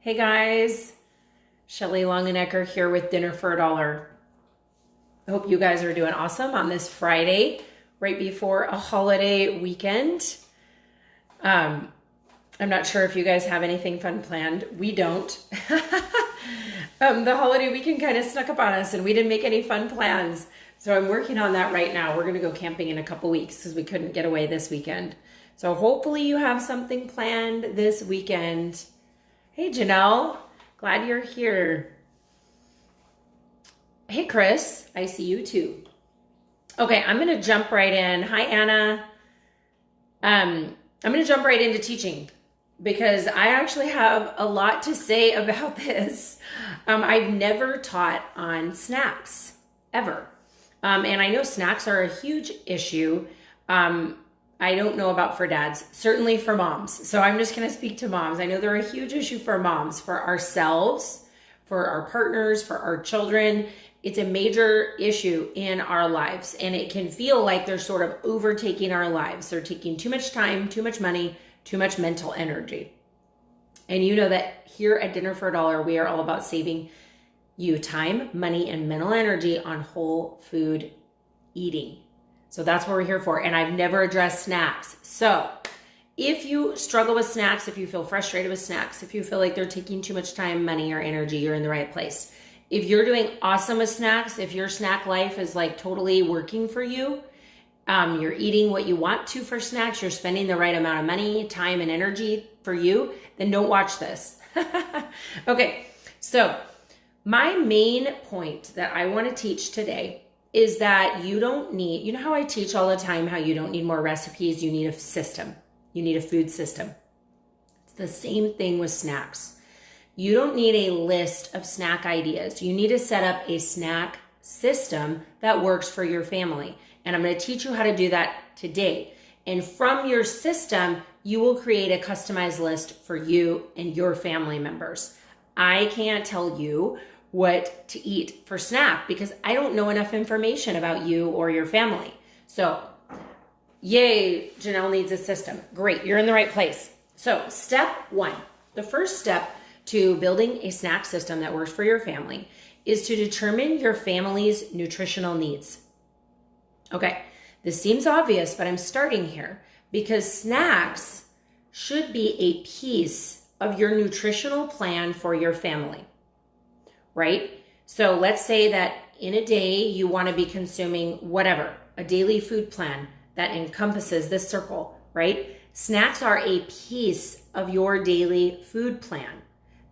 Hey guys, Shelly Longenecker here with Dinner for $1. I hope you guys are doing awesome on this Friday, right before a holiday weekend. I'm not sure if you guys have anything fun planned. We don't. The holiday weekend kind of snuck up on us and we didn't make any fun plans. So I'm working on that right now. We're going to go camping in a couple weeks because we couldn't get away this weekend. So hopefully you have something planned this weekend. Hey Janelle, glad you're here. Hey Chris, I see you too. Okay, I'm gonna jump right in. Hi Anna. I'm gonna jump right into teaching because I actually have a lot to say about this. I've never taught on snacks, ever. And I know snacks are a huge issue. I don't know about for dads, certainly for moms. So I'm just going to speak to moms. I know they're a huge issue for moms, for ourselves, for our partners, for our children. It's a major issue in our lives, and it can feel like they're sort of overtaking our lives. They're taking too much time, too much money, too much mental energy. And you know that here at Dinner for $1, we are all about saving you time, money, and mental energy on whole food eating. So that's what we're here for. And I've never addressed snacks. So if you struggle with snacks, if you feel frustrated with snacks, if you feel like they're taking too much time, money, or energy, you're in the right place. If you're doing awesome with snacks, if your snack life is like totally working for you, you're eating what you want to for snacks, you're spending the right amount of money, time, and energy for you, then don't watch this. Okay, so my main point that I want to teach today is that you don't need, you know how I teach all the time how you don't need more recipes, you need a system. You need a food system. It's the same thing with snacks. You don't need a list of snack ideas. You need to set up a snack system that works for your family. And I'm going to teach you how to do that today. And from your system, you will create a customized list for you and your family members. I can't tell you what to eat for snack because I don't know enough information about you or your family. So, yay, Janelle needs a system. Great, you're in the right place. So, step one, the first step to building a snack system that works for your family is to determine your family's nutritional needs. Okay, this seems obvious, but I'm starting here because snacks should be a piece of your nutritional plan for your family. Right? So let's say that in a day you want to be consuming whatever, a daily food plan that encompasses this circle, right? Snacks are a piece of your daily food plan.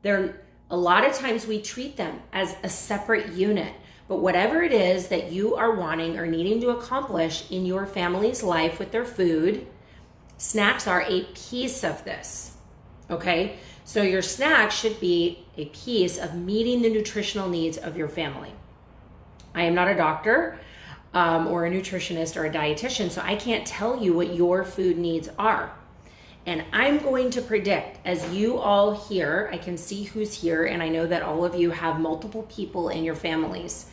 A lot of times we treat them as a separate unit, but whatever it is that you are wanting or needing to accomplish in your family's life with their food, snacks are a piece of this, okay? So your snack should be a piece of meeting the nutritional needs of your family. I am not a doctor or a nutritionist or a dietitian, so I can't tell you what your food needs are. And I'm going to predict, as you all here, I can see who's here, and I know that all of you have multiple people in your families.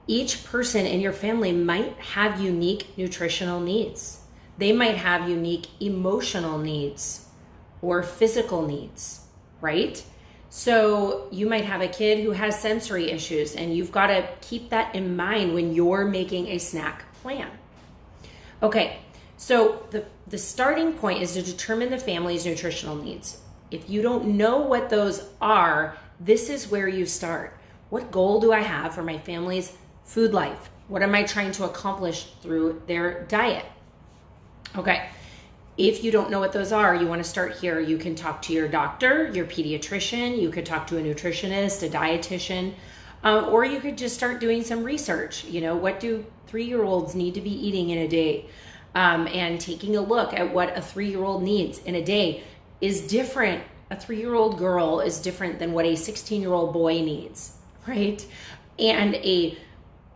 Each person in your family might have unique nutritional needs. They might have unique emotional needs or physical needs, right? So you might have a kid who has sensory issues, and you've got to keep that in mind when you're making a snack plan. Okay, so the starting point is to determine the family's nutritional needs. If you don't know what those are, this is where you start. What goal do I have for my family's food life? What am I trying to accomplish through their diet? Okay, if you don't know what those are, you want to start here. You can talk to your doctor, your pediatrician, you could talk to a nutritionist, a dietitian, or you could just start doing some research. You know, what do 3-year-olds need to be eating in a day? And taking a look at what a 3-year-old needs in a day is different. A 3-year-old girl is different than what a 16-year-old boy needs, right? And a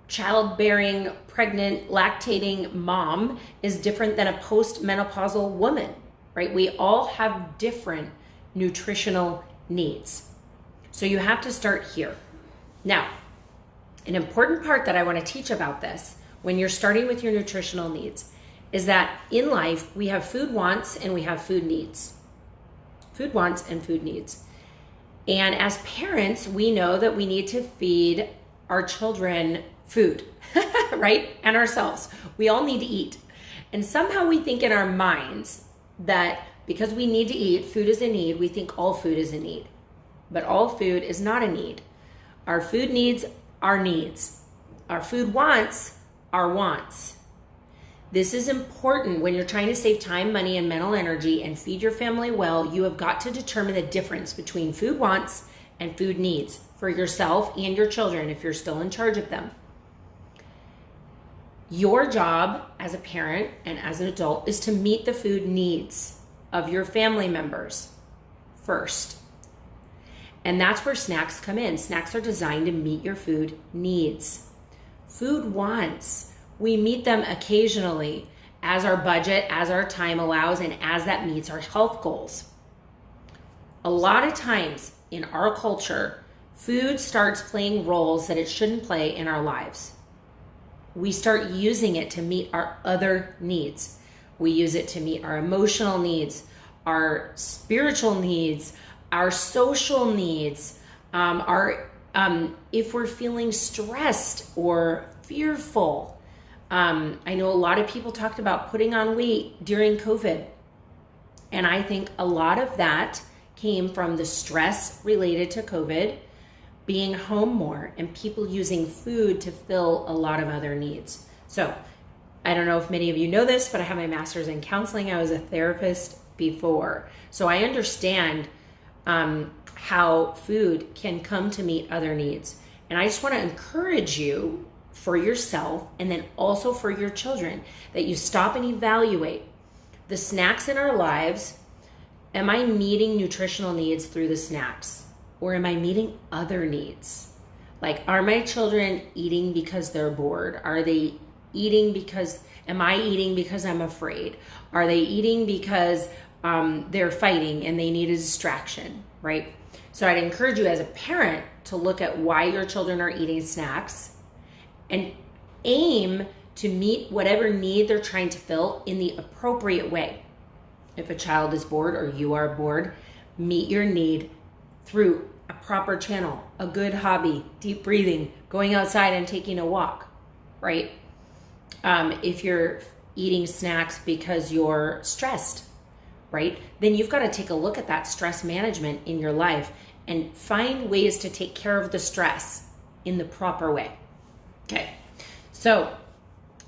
childbearing, pregnant, lactating mom is different than a postmenopausal woman, right? We all have different nutritional needs. So you have to start here. Now, an important part that I want to teach about this when you're starting with your nutritional needs is that in life, we have food wants and we have food needs. food wants and food needs. And as parents, we know that we need to feed our children food, right? And ourselves. We all need to eat. And somehow we think in our minds that because we need to eat, food is a need, we think all food is a need. But all food is not a need. Our food needs are needs. Our food wants are wants. This is important when you're trying to save time, money, and mental energy and feed your family well. You have got to determine the difference between food wants and food needs for yourself and your children if you're still in charge of them. Your job as a parent and as an adult is to meet the food needs of your family members first. And that's where snacks come in. Snacks are designed to meet your food needs. Food wants, we meet them occasionally as our budget, as our time allows, and as that meets our health goals. A lot of times in our culture, food starts playing roles that it shouldn't play in our lives. We start using it to meet our other needs. We use it to meet our emotional needs, our spiritual needs, our social needs, if we're feeling stressed or fearful. I know a lot of people talked about putting on weight during COVID. And I think a lot of that came from the stress related to COVID, being home more, and people using food to fill a lot of other needs. So I don't know if many of you know this, but I have my master's in counseling. I was a therapist before. So I understand how food can come to meet other needs. And I just want to encourage you for yourself and then also for your children that you stop and evaluate the snacks in our lives. Am I meeting nutritional needs through the snacks? Or am I meeting other needs? Like, are my children eating because they're bored? Are they eating because, am I eating because I'm afraid? Are they eating because they're fighting and they need a distraction, right? So I'd encourage you as a parent to look at why your children are eating snacks and aim to meet whatever need they're trying to fill in the appropriate way. If a child is bored or you are bored, meet your need through a proper channel, a good hobby, deep breathing, going outside and taking a walk, right? If you're eating snacks because you're stressed, right? Then you've got to take a look at that stress management in your life and find ways to take care of the stress in the proper way. Okay, so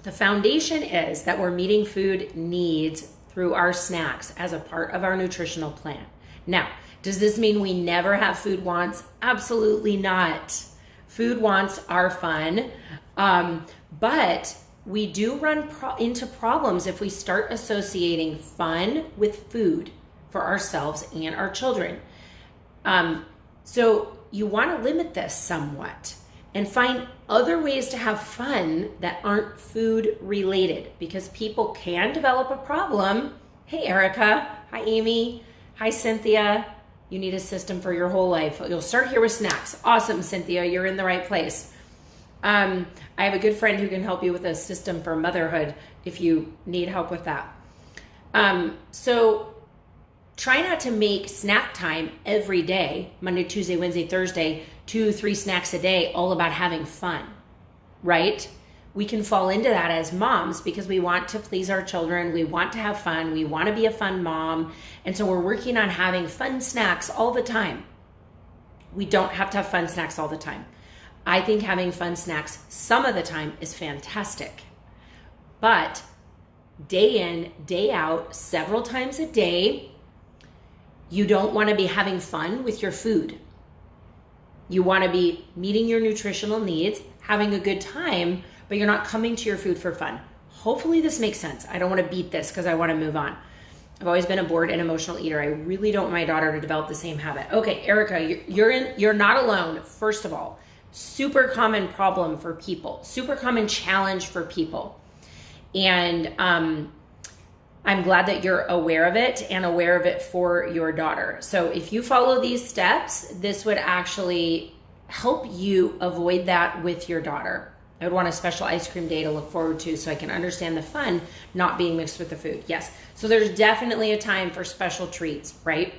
the foundation is that we're meeting food needs through our snacks as a part of our nutritional plan. Now, does this mean we never have food wants? Absolutely not. Food wants are fun, but we do run into problems if we start associating fun with food for ourselves and our children. So you want to limit this somewhat and find other ways to have fun that aren't food related, because people can develop a problem. Hey, Erica. Hi, Amy. Hi, Cynthia. You need a system for your whole life. You'll start here with snacks. Awesome, Cynthia. You're in the right place. I have a good friend who can help you with a system for motherhood if you need help with that. So try not to make snack time every day, Monday, Tuesday, Wednesday, Thursday, 2-3 snacks a day, all about having fun, right? We can fall into that as moms because we want to please our children. We want to have fun. We want to be a fun mom. And so we're working on having fun snacks all the time. We don't have to have fun snacks all the time. I think having fun snacks some of the time is fantastic. But day in, day out, several times a day, you don't want to be having fun with your food. You want to be meeting your nutritional needs, having a good time, but you're not coming to your food for fun. Hopefully this makes sense. I don't want to beat this because I want to move on. I've always been a bored and emotional eater. I really don't want my daughter to develop the same habit. Okay, Erica, you're not alone, first of all. Super common problem for people, super common challenge for people. And I'm glad that you're aware of it and aware of it for your daughter. So if you follow these steps, this would actually help you avoid that with your daughter. I would want a special ice cream day to look forward to so I can understand the fun not being mixed with the food. Yes. So there's definitely a time for special treats, right?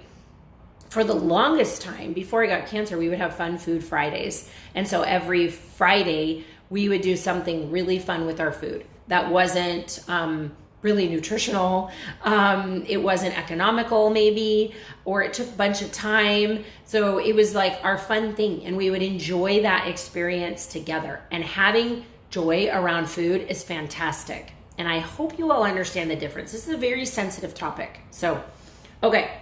for the longest time, before I got cancer, we would have fun food Fridays. And so every Friday, we would do something really fun with our food that wasn't really nutritional. It wasn't economical, maybe, or it took a bunch of time. So it was like our fun thing, and we would enjoy that experience together. And having joy around food is fantastic. And I hope you all understand the difference. This is a very sensitive topic. So, okay.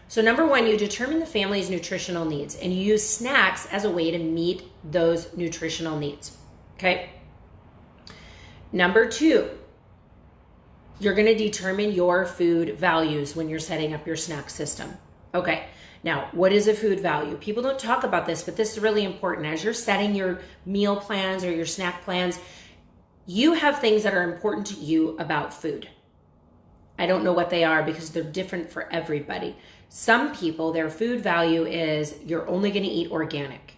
So number one, you determine the family's nutritional needs, and you use snacks as a way to meet those nutritional needs. Okay. Number two, you're going to determine your food values when you're setting up your snack system. Okay. Now, what is a food value? People don't talk about this, but this is really important. As you're setting your meal plans or your snack plans, you have things that are important to you about food. I don't know what they are because they're different for everybody. Some people, their food value is you're only going to eat organic.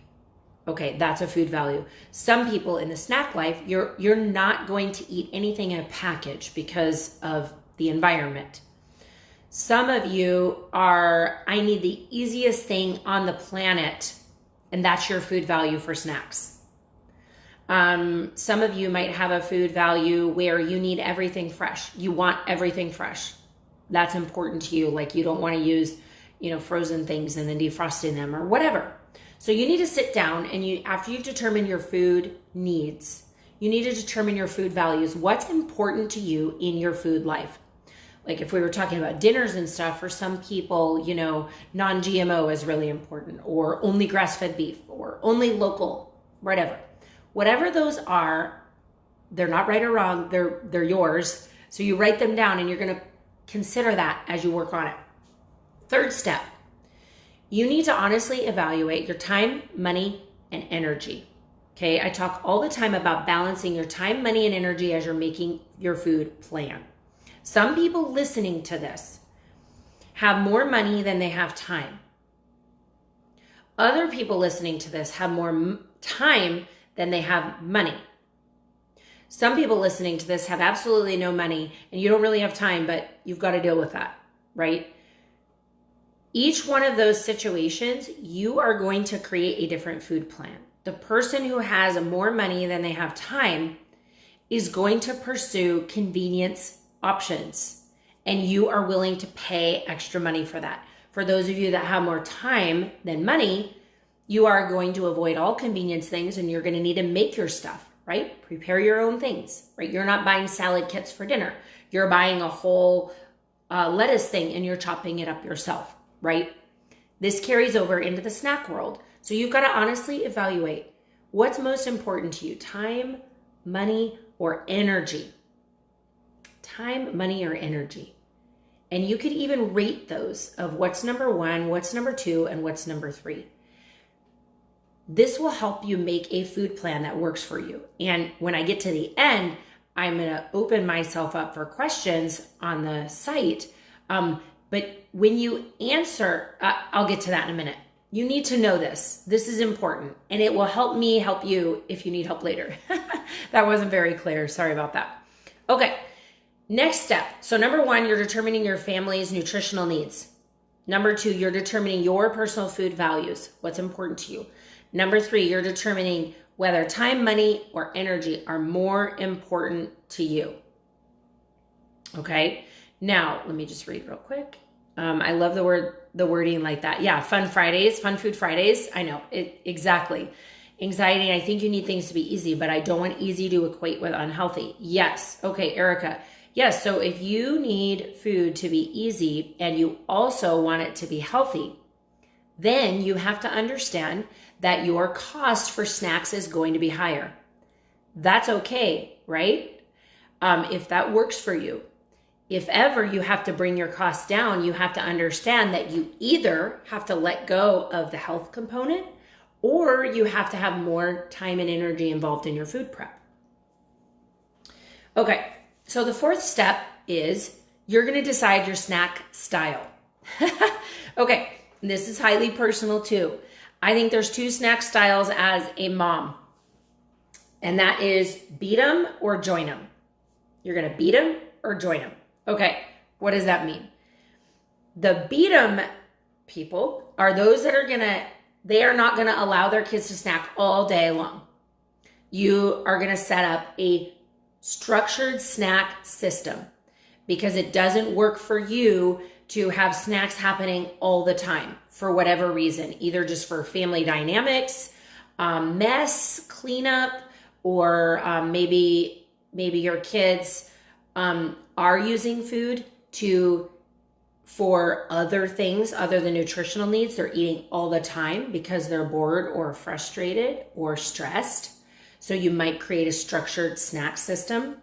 Okay, that's a food value. Some people in the snack life, you're not going to eat anything in a package because of the environment. Some of you are, I need the easiest thing on the planet, and that's your food value for snacks. Some of you might have a food value where you need everything fresh. You want everything fresh. That's important to you. Like you don't want to use, frozen things and then defrosting them or whatever. So you need to sit down and after you've determined your food needs, you need to determine your food values. What's important to you in your food life? Like if we were talking about dinners and stuff, for some people, non-GMO is really important, or only grass-fed beef, or only local, whatever. Whatever those are, they're not right or wrong, they're yours. So you write them down and you're going to consider that as you work on it. Third step, you need to honestly evaluate your time, money, and energy. Okay, I talk all the time about balancing your time, money, and energy as you're making your food plan. Some people listening to this have more money than they have time. Other people listening to this have more time than they have money. Some people listening to this have absolutely no money and you don't really have time, but you've got to deal with that, right? Each one of those situations, you are going to create a different food plan. The person who has more money than they have time is going to pursue convenience options, and you are willing to pay extra money for that. For those of you that have more time than money, you are going to avoid all convenience things and you're going to need to make your stuff, right? Prepare your own things, right? You're not buying salad kits for dinner. You're buying a whole lettuce thing and you're chopping it up yourself, right? This carries over into the snack world. So you've got to honestly evaluate what's most important to you, time, money, or energy. Time, money, or energy. And you could even rate those of what's number one, what's number two, and what's number three. This will help you make a food plan that works for you. And when I get to the end, I'm going to open myself up for questions on the site. But when you answer, I'll get to that in a minute. You need to know this. This is important. And it will help me help you if you need help later. That wasn't very clear. Sorry about that. Okay. Next step. So number one, you're determining your family's nutritional needs. Number two, you're determining your personal food values. What's important to you. Number three, you're determining whether time, money, or energy are more important to you. Okay. Now, let me just read real quick. I love the wording like that. Yeah. Fun food Fridays. I know it exactly. Anxiety. I think you need things to be easy, but I don't want easy to equate with unhealthy. Yes. Okay. Erica. Yes. So if you need food to be easy and you also want it to be healthy, then you have to understand that your cost for snacks is going to be higher. That's okay, right? If that works for you. If ever you have to bring your costs down, you have to understand that you either have to let go of the health component or you have to have more time and energy involved in your food prep. Okay, so the fourth step is you're going to decide your snack style. Okay, this is highly personal too. I think there's two snack styles as a mom, and that is beat them or join them. You're going to beat them or join them. Okay, what does that mean? The beat them people are those that they are not gonna allow their kids to snack all day long. You are gonna set up a structured snack system because it doesn't work for you to have snacks happening all the time for whatever reason, either just for family dynamics, mess, cleanup, or maybe your kids are using food for other things other than nutritional needs. They're eating all the time because they're bored or frustrated or stressed. So you might create a structured snack system.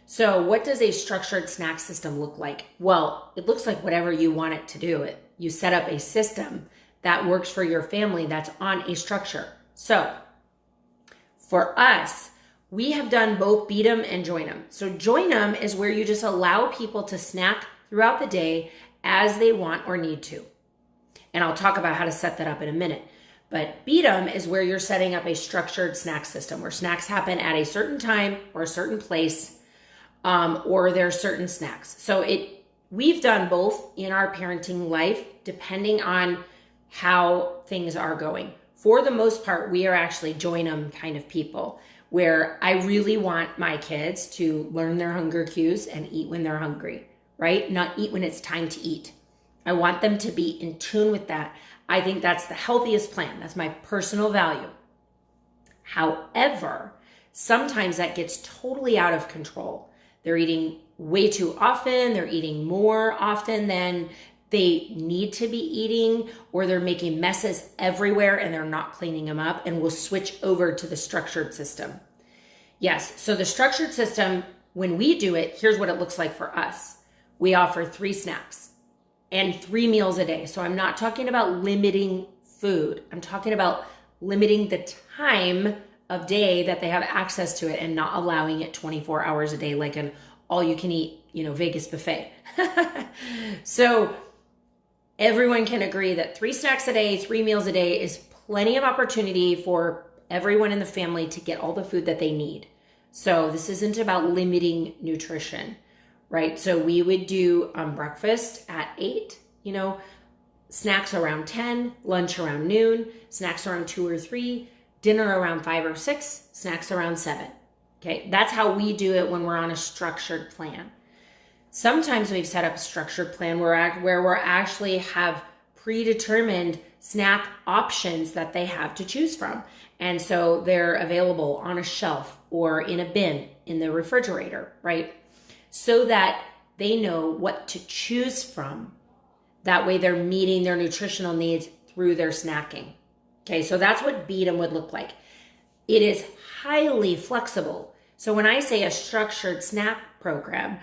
So what does a structured snack system look like? Well, it looks like whatever you want it to do. You set up a system that works for your family that's on a structure. So for us, we have done both beat 'em and join 'em. So join 'em is where you just allow people to snack throughout the day as they want or need to. And I'll talk about how to set that up in a minute. But beat 'em is where you're setting up a structured snack system where snacks happen at a certain time or a certain place, or there are certain snacks. So we've done both in our parenting life, depending on how things are going. For the most part, we are actually join 'em kind of people, where I really want my kids to learn their hunger cues and eat when they're hungry, right? Not eat when it's time to eat. I want them to be in tune with that. I think that's the healthiest plan. That's my personal value. However, sometimes that gets totally out of control. They're eating way too often. They're eating more often than they need to be eating, or they're making messes everywhere and they're not cleaning them up, and we'll switch over to the structured system. Yes, so the structured system, when we do it, here's what it looks like for us. We offer 3 snacks and 3 meals a day. So I'm not talking about limiting food. I'm talking about limiting the time of day that they have access to it and not allowing it 24 hours a day like an all-you-can-eat, Vegas buffet. So everyone can agree that 3 snacks a day, 3 meals a day is plenty of opportunity for everyone in the family to get all the food that they need. So this isn't about limiting nutrition, right? So we would do breakfast at 8, snacks around 10, lunch around noon, snacks around 2 or 3, dinner around 5 or 6, snacks around 7. Okay, that's how we do it when we're on a structured plan. Sometimes we've set up a structured plan where we're actually have predetermined snack options that they have to choose from. And so they're available on a shelf or in a bin in the refrigerator, right? So that they know what to choose from. That way they're meeting their nutritional needs through their snacking. Okay, so that's what beat 'em would look like. It is highly flexible. So when I say a structured snack program,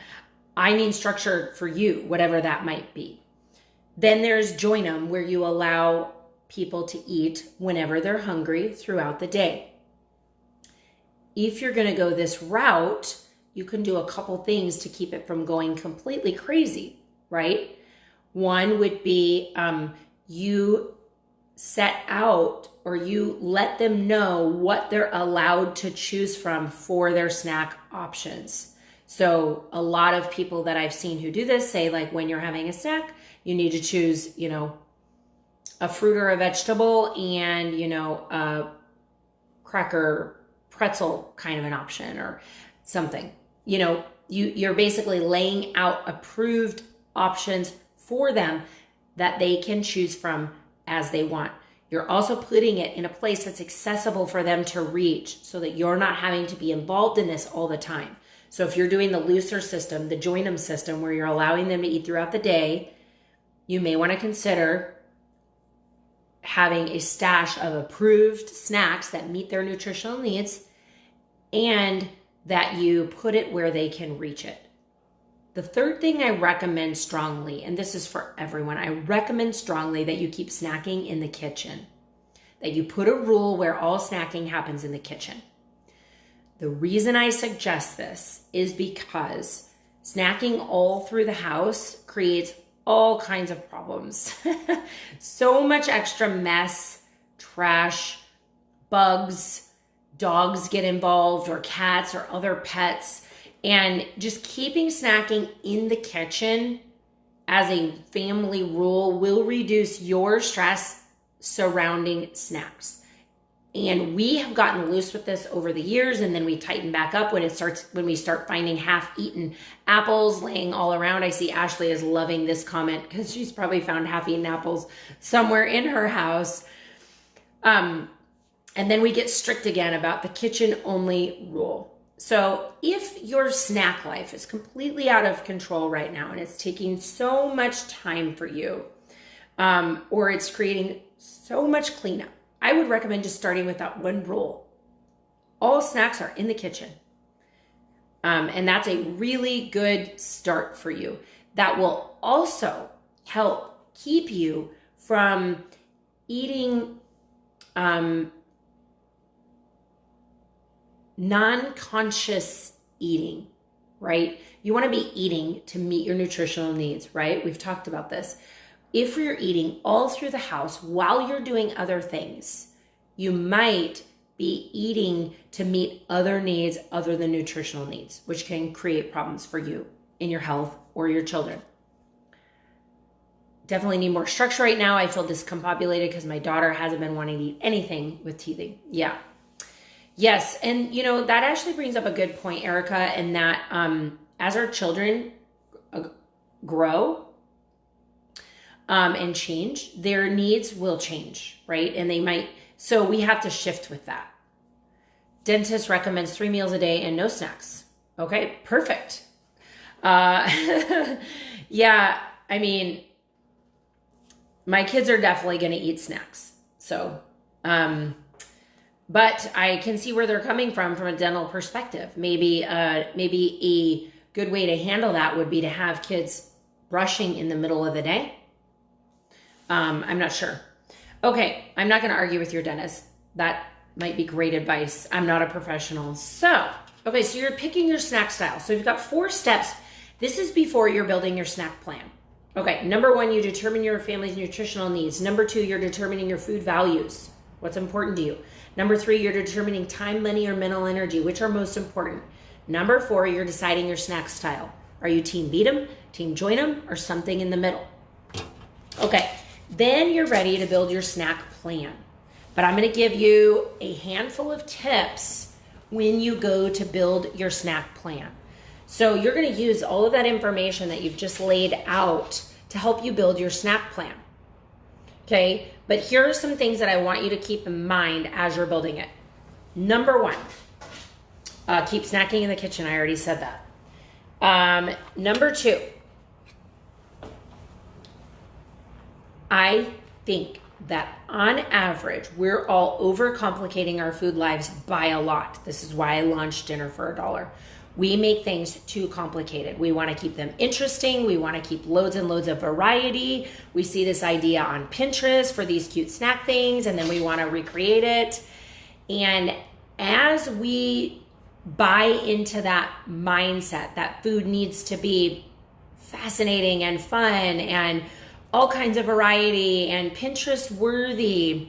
I mean structured for you, whatever that might be. Then there's join 'em, where you allow people to eat whenever they're hungry throughout the day. If you're going to go this route, you can do a couple things to keep it from going completely crazy, right? One would be you set out, or you let them know what they're allowed to choose from for their snack options. So a lot of people that I've seen who do this say, like, when you're having a snack, you need to choose, a fruit or a vegetable and, a cracker pretzel kind of an option or something. You're basically laying out approved options for them that they can choose from as they want. You're also putting it in a place that's accessible for them to reach so that you're not having to be involved in this all the time. So if you're doing the looser system, the join 'em system, where you're allowing them to eat throughout the day, you may want to consider having a stash of approved snacks that meet their nutritional needs and that you put it where they can reach it. The third thing I recommend strongly, and this is for everyone, I recommend strongly that you keep snacking in the kitchen, that you put a rule where all snacking happens in the kitchen. The reason I suggest this is because snacking all through the house creates all kinds of problems. So much extra mess, trash, bugs, dogs get involved, or cats or other pets. And just keeping snacking in the kitchen as a family rule will reduce your stress surrounding snacks. And we have gotten loose with this over the years, and then we tighten back up when we start finding half-eaten apples laying all around. I see Ashley is loving this comment because she's probably found half-eaten apples somewhere in her house. And then we get strict again about the kitchen-only rule. So if your snack life is completely out of control right now and it's taking so much time for you, or it's creating so much cleanup, I would recommend just starting with that one rule. All snacks are in the kitchen. And that's a really good start for you. That will also help keep you from eating non-conscious eating, right? You want to be eating to meet your nutritional needs, right? We've talked about this. If you're eating all through the house while you're doing other things, you might be eating to meet other needs other than nutritional needs, which can create problems for you in your health or your children. Definitely need more structure right now. I feel discombobulated because my daughter hasn't been wanting to eat anything with teething. Yeah. Yes. And that actually brings up a good point, Erica, and that as our children grow, and change, their needs will change, right? And they might, so we have to shift with that. Dentist recommends 3 meals a day and no snacks. Okay, perfect. Yeah, I mean, my kids are definitely going to eat snacks. So, but I can see where they're coming from a dental perspective. Maybe a good way to handle that would be to have kids brushing in the middle of the day. I'm not sure. Okay, I'm not going to argue with your dentist. That might be great advice. I'm not a professional. So you're picking your snack style. So you've got 4 steps. This is before you're building your snack plan. Okay, number 1, you determine your family's nutritional needs. Number 2, you're determining your food values. What's important to you? Number 3, you're determining time, money, or mental energy. Which are most important? Number 4, you're deciding your snack style. Are you team beat 'em, team join 'em, or something in the middle? Okay. Then you're ready to build your snack plan. But I'm going to give you a handful of tips when you go to build your snack plan. So you're going to use all of that information that you've just laid out to help you build your snack plan. Okay, but here are some things that I want you to keep in mind as you're building it. Number 1, keep snacking in the kitchen. I already said that. Number 2, I think that on average, we're all overcomplicating our food lives by a lot. This is why I launched Dinner for $1. We make things too complicated. We want to keep them interesting. We want to keep loads and loads of variety. We see this idea on Pinterest for these cute snack things, and then we want to recreate it. And as we buy into that mindset that food needs to be fascinating and fun and all kinds of variety and Pinterest worthy,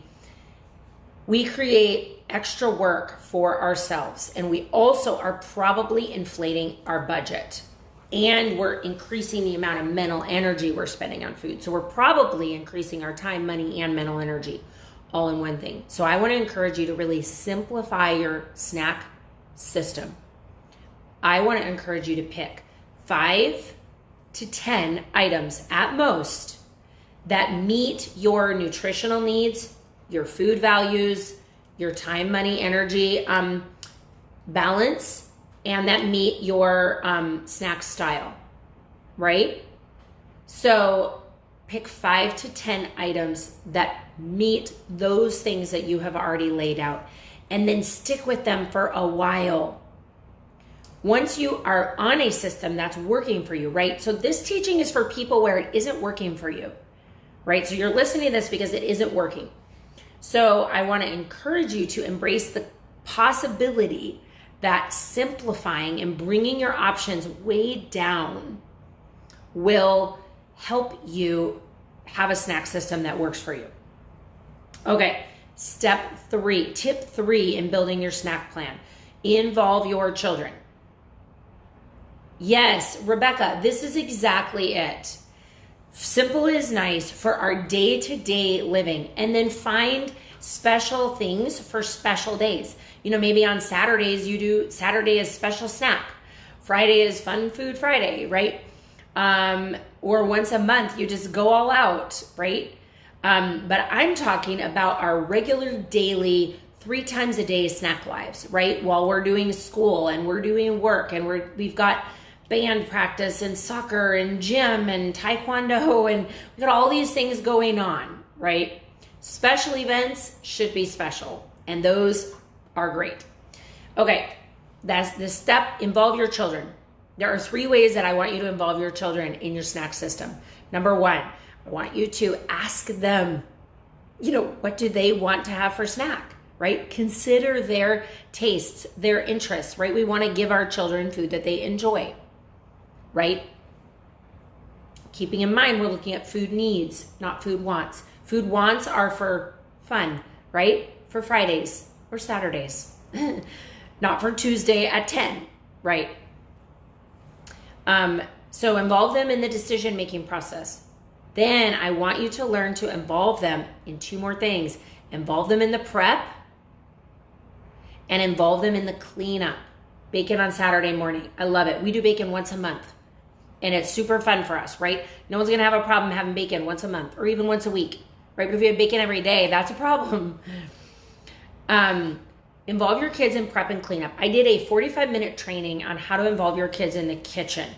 we create extra work for ourselves. And we also are probably inflating our budget, and we're increasing the amount of mental energy we're spending on food. So we're probably increasing our time, money, and mental energy all in one thing. So I want to encourage you to really simplify your snack system. I want to encourage you to pick 5 to 10 items at most that meet your nutritional needs, your food values, your time, money, energy balance, and that meet your snack style, right? So pick 5 to 10 items that meet those things that you have already laid out, and then stick with them for a while. Once you are on a system that's working for you, right? So this teaching is for people where it isn't working for you, right? So you're listening to this because it isn't working. So I want to encourage you to embrace the possibility that simplifying and bringing your options way down will help you have a snack system that works for you. Okay, tip 3 in building your snack plan. Involve your children. Yes, Rebecca, this is exactly it. Simple is nice for our day-to-day living. And then find special things for special days. You know, maybe on Saturdays you do, Saturday is special snack. Friday is fun food Friday, right? Or once a month you just go all out, right? But I'm talking about our regular daily 3 times a day snack lives, right? While we're doing school and we're doing work and we've got band practice and soccer and gym and taekwondo and we've got all these things going on, right? Special events should be special, and those are great. Okay, that's the step. Involve your children. There are 3 ways that I want you to involve your children in your snack system. Number 1, I want you to ask them, you know, what do they want to have for snack, right? Consider their tastes, their interests, right? We want to give our children food that they enjoy, right? Keeping in mind, we're looking at food needs, not food wants. Food wants are for fun, right? For Fridays or Saturdays, not for Tuesday at 10, right? So involve them in the decision-making process. Then I want you to learn to involve them in 2 more things. Involve them in the prep and involve them in the cleanup. Bacon on Saturday morning. I love it. We do bacon once a month and it's super fun for us, right? No one's going to have a problem having bacon once a month or even once a week, right? But if you have bacon every day, that's a problem. Involve your kids in prep and cleanup. I did a 45-minute training on how to involve your kids in the kitchen.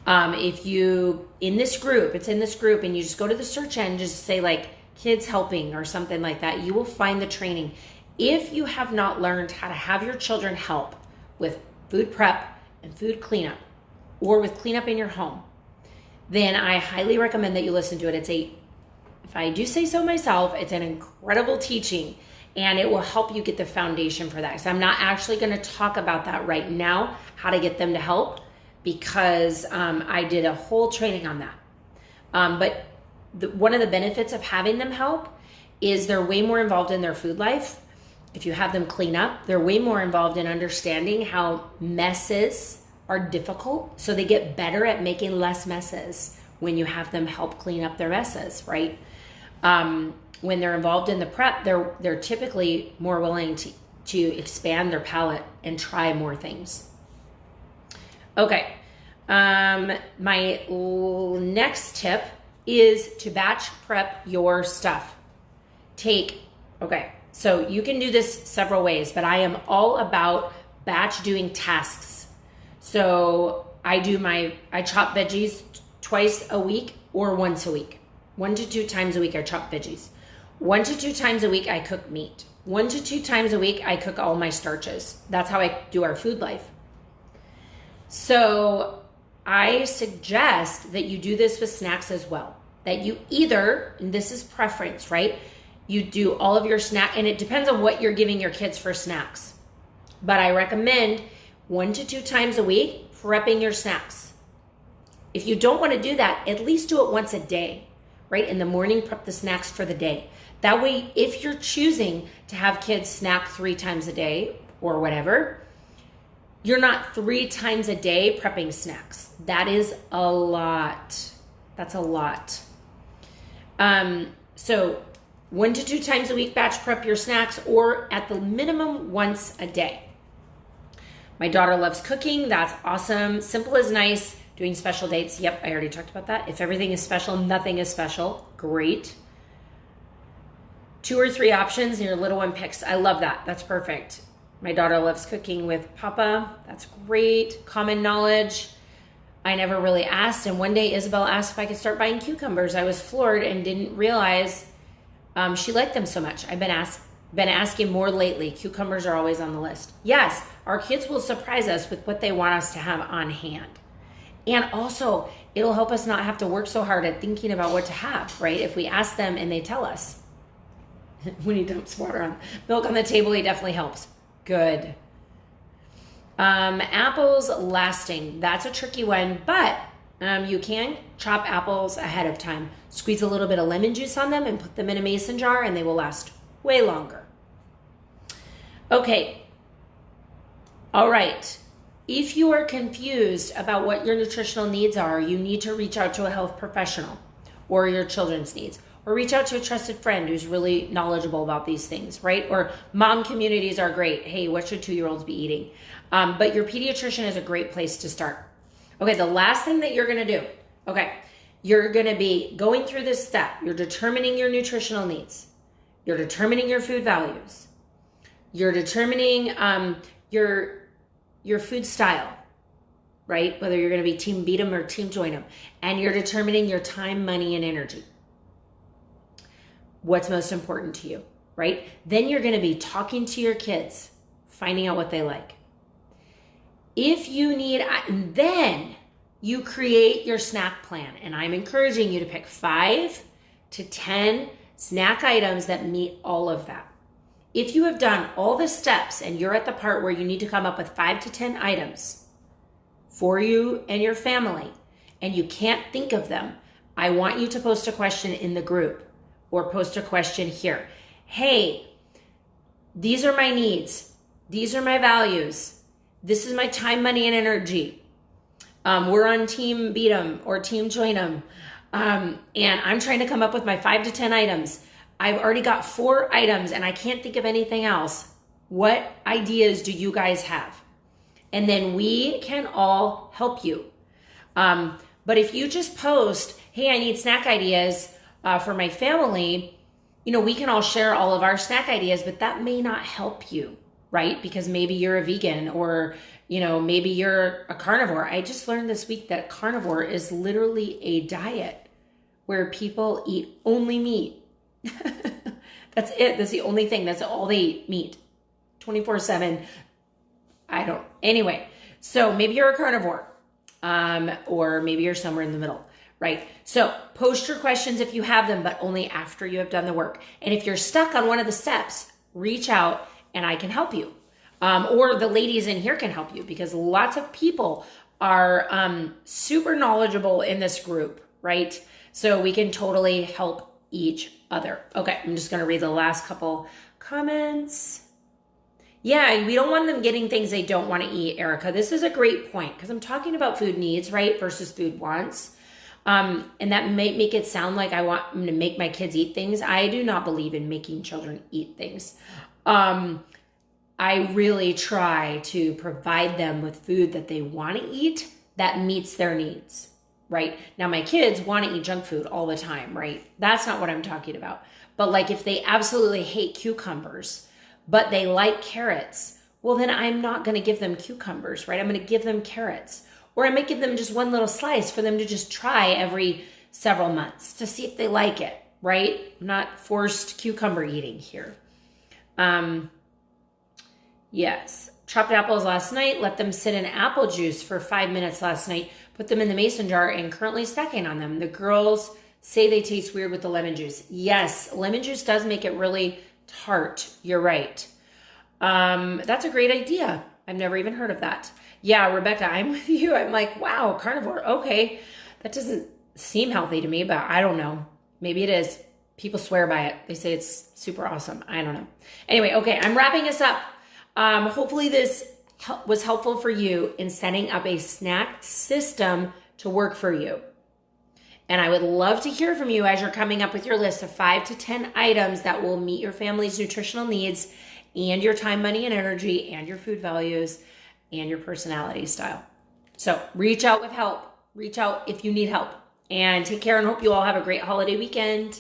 If you, in this group, it's in this group, and you just go to the search engine, just say like kids helping or something like that, you will find the training. If you have not learned how to have your children help with food prep and food cleanup, or with cleanup in your home, then I highly recommend that you listen to it. If I do say so myself, it's an incredible teaching, and it will help you get the foundation for that. So I'm not actually going to talk about that right now, how to get them to help, because I did a whole training on that. But one of the benefits of having them help is they're way more involved in their food life. If you have them clean up, they're way more involved in understanding how messes are difficult. So they get better at making less messes when you have them help clean up their messes, right? When they're involved in the prep, they're typically more willing to expand their palate and try more things. Okay, my next tip is to batch prep your stuff. Okay, so you can do this several ways, but I am all about batch doing tasks. So I chop veggies twice a week or once a week. 1 to 2 times a week I chop veggies. 1 to 2 times a week I cook meat. 1 to 2 times a week I cook all my starches. That's how I do our food life. So I suggest that you do this with snacks as well. That you either, and this is preference, right? You do all of your snack, and it depends on what you're giving your kids for snacks. But I recommend 1 to 2 times a week prepping your snacks. If you don't want to do that, at least do it once a day, right? In the morning, prep the snacks for the day. That way, if you're choosing to have kids snack 3 times a day or whatever, you're not 3 times a day prepping snacks. That is a lot. That's a lot. So 1 to 2 times a week batch prep your snacks, or at the minimum once a day. My daughter loves cooking. That's awesome. Simple is nice. Doing special dates. Yep, I already talked about that. If everything is special, nothing is special. Great. 2 or 3 options and your little one picks. I love that. That's perfect. My daughter loves cooking with Papa. That's great. Common knowledge. I never really asked. And one day Isabel asked if I could start buying cucumbers. I was floored and didn't realize she liked them so much. I've been asking more lately. Cucumbers are always on the list. Yes, our kids will surprise us with what they want us to have on hand. And also, it'll help us not have to work so hard at thinking about what to have, right? If we ask them and they tell us. When he dumps milk on the table, he definitely helps. Good. Apples lasting. That's a tricky one, but you can chop apples ahead of time. Squeeze a little bit of lemon juice on them and put them in a mason jar, and they will last way longer. Okay. All right. If you are confused about what your nutritional needs are, you need to reach out to a health professional or your children's needs, or reach out to a trusted friend who's really knowledgeable about these things, right? Or mom communities are great. Hey, what should 2-year-olds be eating? But your pediatrician is a great place to start. Okay, the last thing that you're gonna do, okay, you're gonna be going through this step. You're determining your nutritional needs. You're determining your food values. You're determining your food style, right? Whether you're gonna be team beat 'em or team join 'em. And you're determining your time, money, and energy. What's most important to you, right? Then you're gonna be talking to your kids, finding out what they like. If you need, then you create your snack plan. And I'm encouraging you to pick 5 to 10 snack items that meet all of that. If you have done all the steps and you're at the part where you need to come up with 5 to 10 items for you and your family, and you can't think of them, I want you to post a question in the group or post a question here. Hey, these are my needs. These are my values. This is my time, money, and energy. We're on team beat 'em or team join 'em. And I'm trying to come up with my 5 to 10 items. I've already got 4 items and I can't think of anything else. What ideas do you guys have? And then we can all help you. But if you just post, hey, I need snack ideas for my family, we can all share all of our snack ideas, but that may not help you, right? Because maybe you're a vegan or, maybe you're a carnivore. I just learned this week that carnivore is literally a diet where people eat only meat. That's it. That's the only thing. That's all they eat, meat, 24/7. Anyway, so maybe you're a carnivore, or maybe you're somewhere in the middle, right? So post your questions if you have them, but only after you have done the work. And if you're stuck on one of the steps, reach out and I can help you. Or the ladies in here can help you, because lots of people are super knowledgeable in this group, right? So we can totally help each other. Okay, I'm just going to read the last couple comments. Yeah, we don't want them getting things they don't want to eat, Erica. This is a great point, because I'm talking about food needs, right, versus food wants. And that may make it sound like I want to make my kids eat things. I do not believe in making children eat things. I really try to provide them with food that they want to eat that meets their needs, right? Now, my kids want to eat junk food all the time, right? That's not what I'm talking about. But like if they absolutely hate cucumbers, but they like carrots, well, then I'm not going to give them cucumbers, right? I'm going to give them carrots. Or I might give them just one little slice for them to just try every several months to see if they like it, right? I'm not forced cucumber eating here. Yes. Chopped apples last night. Let them sit in apple juice for 5 minutes last night. Put them in the mason jar and currently snacking on them. The girls say they taste weird with the lemon juice. Yes, lemon juice does make it really tart. You're right. That's a great idea. I've never even heard of that. Yeah, Rebecca, I'm with you. I'm like, wow, carnivore. Okay. That doesn't seem healthy to me, but I don't know. Maybe it is. People swear by it. They say it's super awesome. I don't know. Anyway, okay, I'm wrapping us up. Hopefully this was helpful for you in setting up a snack system to work for you. And I would love to hear from you as you're coming up with your list of 5 to 10 items that will meet your family's nutritional needs and your time, money, and energy, and your food values, and your personality style. So reach out with help. Reach out if you need help. And take care, and hope you all have a great holiday weekend.